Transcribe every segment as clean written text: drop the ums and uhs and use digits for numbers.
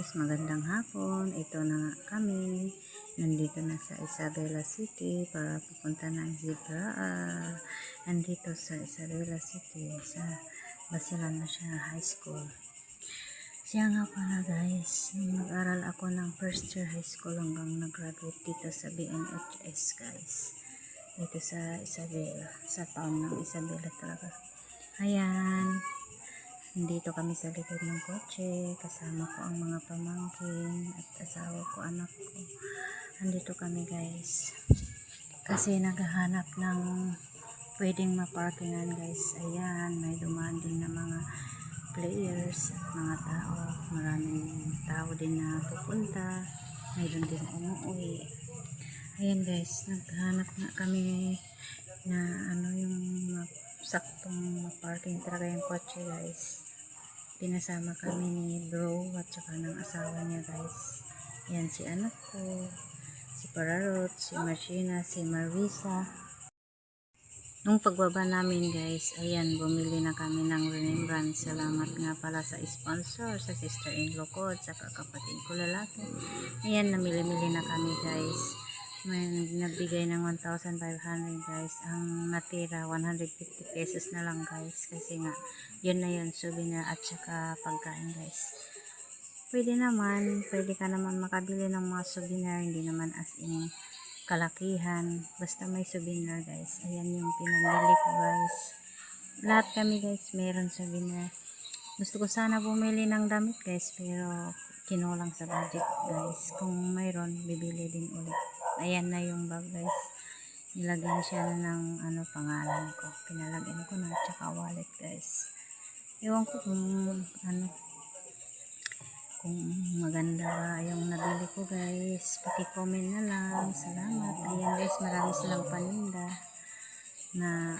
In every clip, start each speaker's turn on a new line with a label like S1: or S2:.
S1: guys, magandang hapon. Ito na nga kami. Nandito na sa Isabela City para pupunta ng Zebra. Nandito sa Isabela City sa Basilan National High School. Siya nga pala guys, nung nag-aral ako ng first year high school hanggang nag-graduate dito sa BNHS guys. Dito sa Isabela, sa town ng Isabela talaga. Ayan. Nandito kami sa likod ng kotse, kasama ko ang mga pamangkin at asawa ko, anak ko. Nandito kami guys. Kasi naghahanap ng pwedeng maparkingan guys. Ayan, may dumaan din na mga players at mga tao. Maraming tao din na pupunta. Mayroon din umuwi. Ayan guys, naghahanap na kami na yung saktong parking talaga yung kotse guys. Pinasama kami ni bro at saka ng asawa niya guys. Yan si anak ko, si Pararot, si Marcina, si Marisa. Nung pagbaba namin guys, ayan, bumili na kami ng remembrance. Salamat nga pala sa sponsor, sa sister-in-law ko at saka kapatid ko lalaki. Ayan, namili-mili na kami guys. May nagbigay ng 1,500 guys. Ang natira 150 pesos na lang guys, kasi nga yun na yun, souvenir at saka pagkain guys. Pwede ka naman makabili ng mga souvenir, hindi naman as in kalakihan, basta may souvenir guys. Ayan yung pinamili ko guys. Lahat kami guys meron souvenir. Gusto ko sana bumili ng damit guys, pero kinulang sa budget guys. Kung mayroon, bibili din ulit. Ayan na yung bag guys. Nilagyan siya na ng pangalan ko. Pinalagyan ko na tsaka wallet guys. Ewan ko kung maganda ba yung nabili ko guys. Paki-comment na lang. Salamat. Ayan guys, marami silang paninda na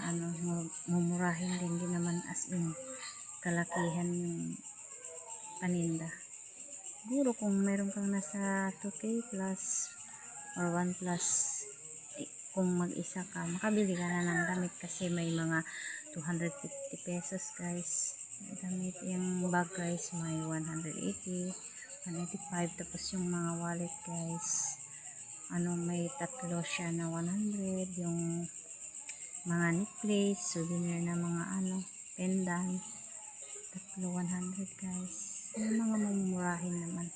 S1: mumurahin din, din naman as in kalakihan yung paninda. Siguro kung meron kang nasa 2K plus or 1 plus, kung mag-isa ka, makabili ka na ng damit kasi may mga 250 pesos guys. Damit yung bag guys, may 180, 185, tapos yung mga wallet guys, may tatlo siya na 100, yung mga necklace, souvenir na mga pendant, tatlo 100 guys. Yung mga mamumurahin naman.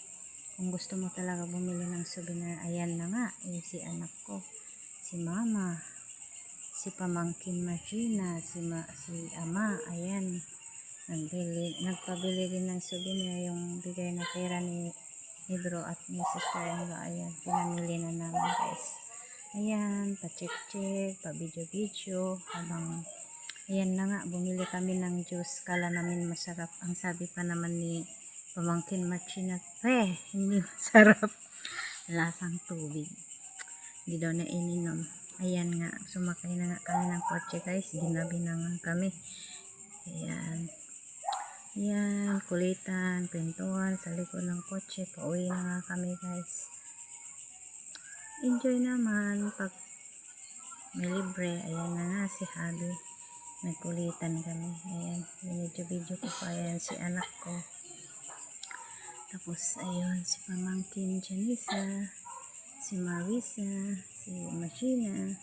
S1: Kung gusto mo talaga bumili ng souvenir, ayan na nga, si anak ko, si mama, si pamangkin Marcina, si ama, ayan, nagpabili din ng souvenir, yung bigay na pera ni bro at ni sister-in-law. Ayan, pinamili na namin guys. Ayan, pa-check-check, pa-video-video, habang ayan na nga, bumili kami ng juice. Kala namin masarap. Ang sabi pa naman ni pamangkin Marcina, hindi masarap. Lasang tubig. Hindi daw na ininom. Ayan nga, sumakay na nga kami ng kotse guys. Ginabi na nga kami. Ayan. Ayan, kulitan, pintuan sa likod ng kotse. Pauwi na nga kami guys. Enjoy naman pag may libre. Ayan na nga si Habi. Nagkulitan kami. Ayan, video ko pa. Ayan si anak ko. Tapos ayun, si pamangkin Janisa, si Marisa, si Marcina.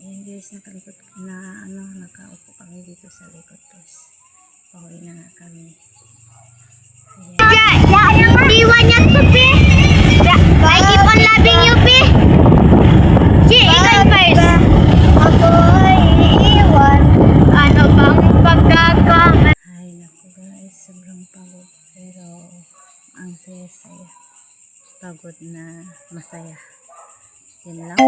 S1: Ayan guys, nakalikot na nakaupo kami dito sa likod. Tapos pauwi na nga kami. Ayan.
S2: Iwan niya to, Pi. I keep on loving you, Pi. Si, ikaw first. Ako ay iiwan. Ano bang pagkaka?
S1: Ay, naku guys, sobrang pagod. Pero ang saya-saya. Pagod na masaya. Yun lang.